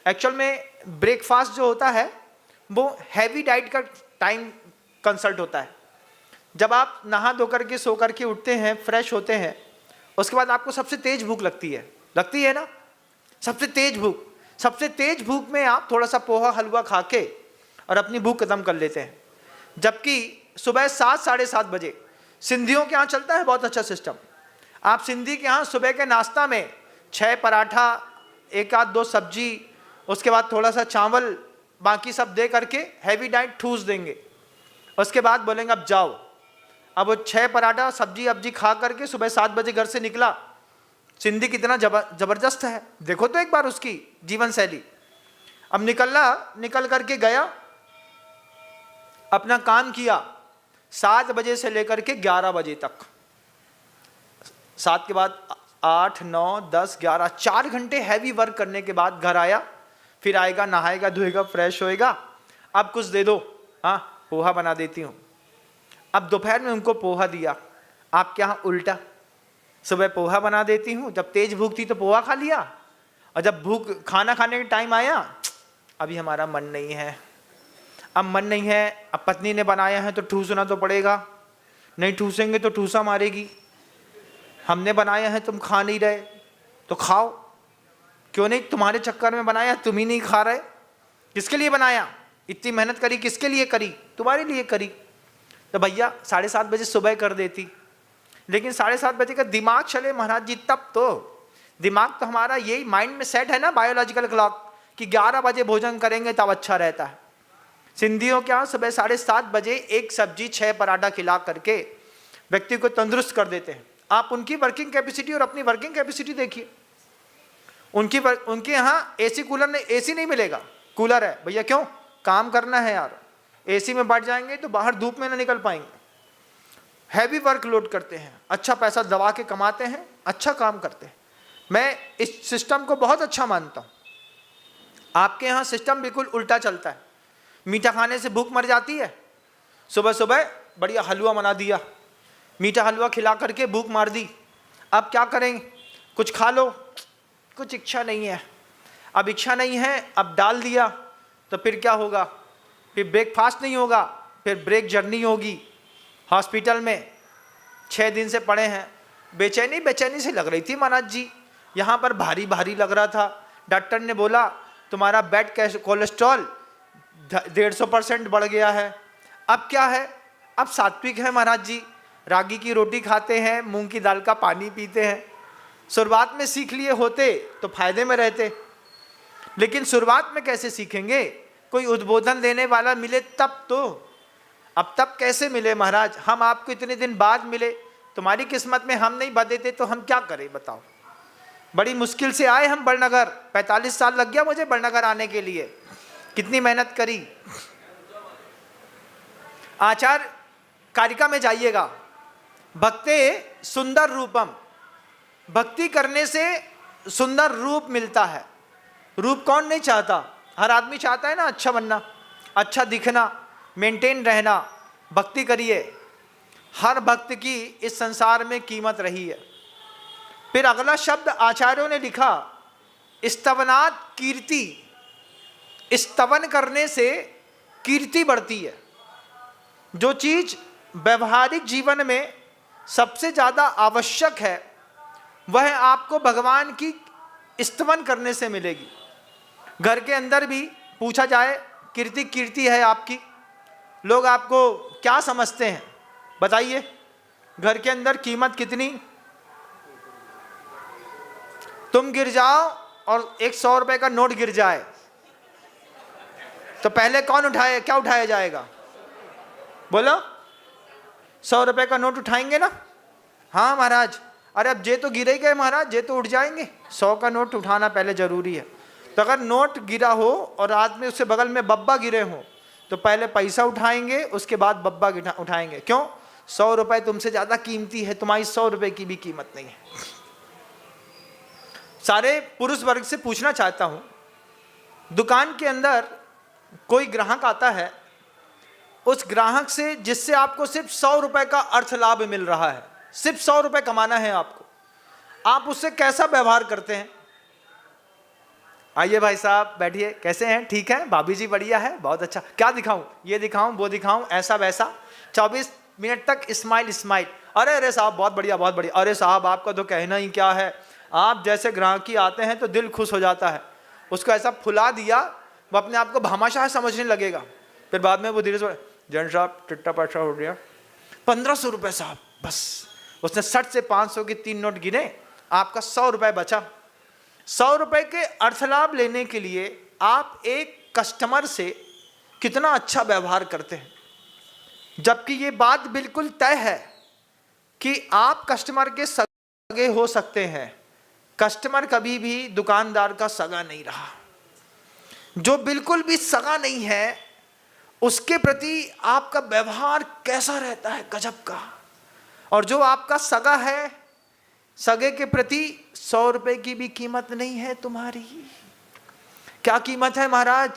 Actual में breakfast जो होता है वो हैवी डाइट का टाइम कंसल्ट होता है। जब आप नहा धो करके सो करके उठते हैं, फ्रेश होते हैं, उसके बाद आपको सबसे तेज भूख लगती है ना, सबसे तेज भूख में आप थोड़ा सा पोहा हलवा खा के और अपनी भूख खत्म कर लेते हैं। जबकि सुबह 7 साढ़े 7 बजे सिंधियों के यहाँ चलता है बहुत अच्छा सिस्टम। आप सिंधी के यहाँ सुबह के नाश्ता में 6 पराठा, 1 आध 2 सब्जी, उसके बाद थोड़ा सा चावल, बाकी सब दे करके हैवी डाइट ठूस देंगे। उसके बाद बोलेंगे अब जाओ। अब वो 6 पराठा सब्जी अब्जी खा करके सुबह 7 बजे घर से निकला। सिंधी कितना जबरदस्त है, देखो तो एक बार उसकी जीवन शैली। अब निकल करके गया, अपना काम किया 7 बजे से लेकर के 11 बजे तक। 7 के बाद 8, 9, 10, 11, 4 घंटे हैवी वर्क करने के बाद घर आया, फिर आएगा, नहाएगा, धोएगा, फ्रेश होएगा। अब कुछ दे दो, हाँ पोहा बना देती हूँ। अब दोपहर में उनको पोहा दिया, आपके यहाँ उल्टा, सुबह पोहा बना देती हूँ, जब तेज भूख थी तो पोहा खा लिया, और जब खाना खाने का टाइम आया, अभी हमारा मन नहीं है, अब मन नहीं है, अब पत्नी ने बनाया है तो ठूसना तो पड़ेगा, नहीं ठूसेंगे तो ठूसा मारेगी, हमने बनाया है तुम खा नहीं रहे तो खाओ, क्यों नहीं, तुम्हारे चक्कर में बनाया, तुम ही नहीं खा रहे, किसके लिए बनाया, इतनी मेहनत करी किसके लिए करी, तुम्हारे लिए करी। तो भैया 7:30 बजे सुबह कर देती, लेकिन 7:30 बजे का दिमाग चले महाराज जी, तब तो दिमाग तो हमारा यही माइंड में सेट है ना, बायोलॉजिकल क्लॉक, कि 11 बजे भोजन करेंगे तब अच्छा रहता है। सिंधियों क्या सुबह 7:30 बजे 1 सब्जी 6 पराठा खिला करके व्यक्ति को तंदुरुस्त कर देते हैं। आप उनकी वर्किंग कैपेसिटी और अपनी वर्किंग कैपेसिटी देखिए। उनके यहाँ एसी कूलर ने, एसी नहीं मिलेगा, कूलर है भैया, क्यों, काम करना है यार, एसी में बैठ जाएंगे तो बाहर धूप में ना निकल पाएंगे। हैवी वर्क लोड करते हैं, अच्छा पैसा दबा के कमाते हैं, अच्छा काम करते हैं। मैं इस सिस्टम को बहुत अच्छा मानता हूँ। आपके यहाँ सिस्टम बिल्कुल उल्टा चलता है। मीठा खाने से भूख मर जाती है, सुबह सुबह बढ़िया हलवा बना दिया, मीठा हलवा खिला करके भूख मार दी। अब क्या करेंगे, कुछ खा लो, कुछ इच्छा नहीं है, अब इच्छा नहीं है, अब डाल दिया तो फिर क्या होगा, फिर ब्रेकफास्ट नहीं होगा, फिर ब्रेक जर्नी होगी। हॉस्पिटल में 6 दिन से पड़े हैं, बेचैनी से लग रही थी महाराज जी, यहाँ पर भारी भारी लग रहा था। डॉक्टर ने बोला तुम्हारा बैड कोलेस्ट्रॉल 150% बढ़ गया है। अब क्या है, अब सात्विक है महाराज जी, रागी की रोटी खाते हैं, मूंग की दाल का पानी पीते हैं। शुरुआत में सीख लिए होते तो फायदे में रहते, लेकिन शुरुआत में कैसे सीखेंगे, कोई उद्बोधन देने वाला मिले तब तो। अब तब कैसे मिले महाराज, हम आपको इतने दिन बाद मिले, तुम्हारी किस्मत में हम नहीं बदे थे तो हम क्या करें बताओ। बड़ी मुश्किल से आए हम बड़नगर, 45 साल लग गया मुझे बड़नगर आने के लिए, कितनी मेहनत करी। आचार कारिका में जाइएगा, भक्ते सुंदर रूपम, भक्ति करने से सुंदर रूप मिलता है। रूप कौन नहीं चाहता, हर आदमी चाहता है ना अच्छा बनना, अच्छा दिखना, मेंटेन रहना। भक्ति करिए, हर भक्त की इस संसार में कीमत रही है। फिर अगला शब्द आचार्यों ने लिखा, स्तवनात् कीर्ति, स्तवन करने से कीर्ति बढ़ती है। जो चीज व्यवहारिक जीवन में सबसे ज्यादा आवश्यक है वह आपको भगवान की स्तवन करने से मिलेगी। घर के अंदर भी पूछा जाए कीर्ति है आपकी, लोग आपको क्या समझते हैं बताइए, घर के अंदर कीमत कितनी। तुम गिर जाओ और 100 रुपए का नोट गिर जाए तो पहले कौन उठाए, क्या उठाया जाएगा, बोलो 100 रुपए का नोट उठाएंगे ना। हाँ महाराज, अरे अब जे तो गिरे गए महाराज, जे तो उठ जाएंगे, 100 का नोट उठाना पहले जरूरी है। तो अगर नोट गिरा हो और रात में उससे बगल में बब्बा गिरे हो तो पहले पैसा उठाएंगे, उसके बाद बब्बा उठाएंगे। क्यों, 100 रुपए तुमसे ज्यादा कीमती है, तुम्हारी 100 रुपए की भी कीमत नहीं है। सारे पुरुष वर्ग से पूछना चाहता हूं, दुकान के अंदर कोई ग्राहक आता है, उस ग्राहक से जिससे आपको सिर्फ 100 रुपए का अर्थ लाभ मिल रहा है, सिर्फ 100 रुपए कमाना है आपको, आप उससे कैसा व्यवहार करते हैं। आइए भाई साहब बैठिए, कैसे हैं? ठीक है भाभी जी, बढ़िया है, बहुत अच्छा। क्या दिखाऊं? ये दिखाऊं, वो दिखाऊं, ऐसा वैसा? 24 मिनट तक स्माइल स्माइल। अरे अरे साहब बहुत बढ़िया बहुत बढ़िया। अरे साहब आपका तो कहना ही क्या है, आप जैसे ग्राहकी आते हैं तो दिल खुश हो जाता है। उसको ऐसा फुला दिया, वो अपने आप को भामाशाह समझने लगेगा। फिर बाद में वो धीरे से, जैन साहब चिट्टा पैसा हो गया 1500 रुपये साहब, बस। उसने 60 से 500 के 3 नोट गिने, आपका 100 रुपये बचा। 100 रुपये के अर्थलाभ लेने के लिए आप एक कस्टमर से कितना अच्छा व्यवहार करते हैं, जबकि ये बात बिल्कुल तय है कि आप कस्टमर के सगे हो सकते हैं। कस्टमर कभी भी दुकानदार का सगा नहीं रहा। जो बिल्कुल भी सगा नहीं है, उसके प्रति आपका व्यवहार कैसा रहता है, गजब का। और जो आपका सगा है, सगे के प्रति 100 रुपए की भी कीमत नहीं है तुम्हारी। क्या कीमत है महाराज?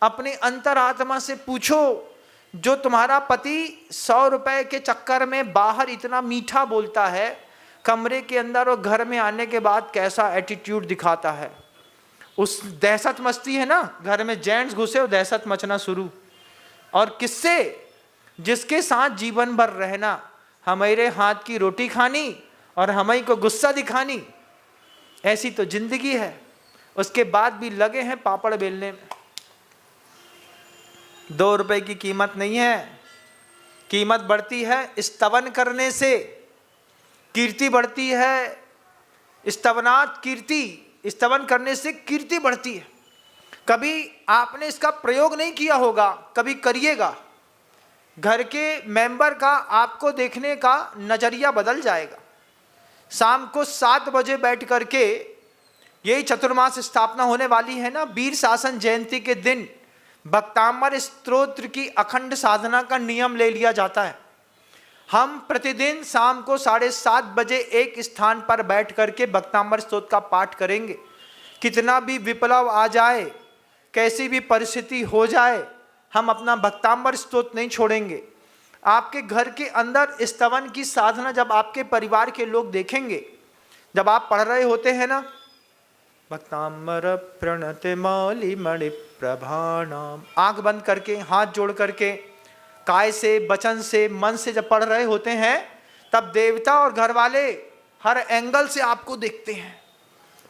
अपने अंतरात्मा से पूछो। जो तुम्हारा पति 100 रुपए के चक्कर में बाहर इतना मीठा बोलता है, कमरे के अंदर और घर में आने के बाद कैसा एटीट्यूड दिखाता है। उस दहशत मचती है ना, घर में जेंट्स घुसे और दहशत मचना शुरू। और किससे? जिसके साथ जीवन भर रहना, हमारे हाथ की रोटी खानी और हमें को गुस्सा दिखानी, ऐसी तो जिंदगी है। उसके बाद भी लगे हैं पापड़ बेलने में। 2 रुपए की कीमत नहीं है। कीमत बढ़ती है स्तवन करने से, कीर्ति बढ़ती है। स्तवनात् कीर्ति, स्तवन करने से कीर्ति बढ़ती है। कभी आपने इसका प्रयोग नहीं किया होगा, कभी करिएगा। घर के मेंबर का आपको देखने का नजरिया बदल जाएगा। शाम को 7 बजे बैठ करके, यही चतुर्मास स्थापना होने वाली है ना, वीर शासन जयंती के दिन भक्तामर स्तोत्र की अखंड साधना का नियम ले लिया जाता है। हम प्रतिदिन शाम को 7:30 बजे एक स्थान पर बैठ करके भक्तामर स्तोत्र का पाठ करेंगे। कितना भी विप्लव आ जाए, कैसी भी परिस्थिति हो जाए, हम अपना भक्तामर स्तोत्र नहीं छोड़ेंगे। आपके घर के अंदर स्तवन की साधना जब आपके परिवार के लोग देखेंगे, जब आप पढ़ रहे होते हैं ना, भक्तामर प्रणते मौलि मणि प्रभानाम, आंख बंद करके, हाथ जोड़ करके, काय से, वचन से, मन से जब पढ़ रहे होते हैं, तब देवता और घर वाले हर एंगल से आपको देखते हैं।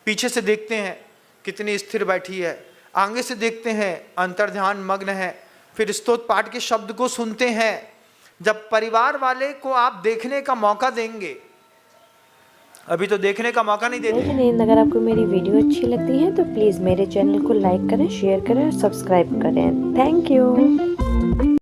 पीछे से देखते हैं कितनी स्थिर बैठी है, आगे से देखते हैं अंतर्ध्यान मग्न है, फिर स्तोत्र पाठ के शब्द को सुनते हैं। जब परिवार वाले को आप देखने का मौका देंगे, अभी तो देखने का मौका नहीं देते। लेकिन अगर आपको मेरी वीडियो अच्छी लगती है तो प्लीज़ मेरे चैनल को लाइक करें, शेयर करें और सब्सक्राइब करें। Thank you.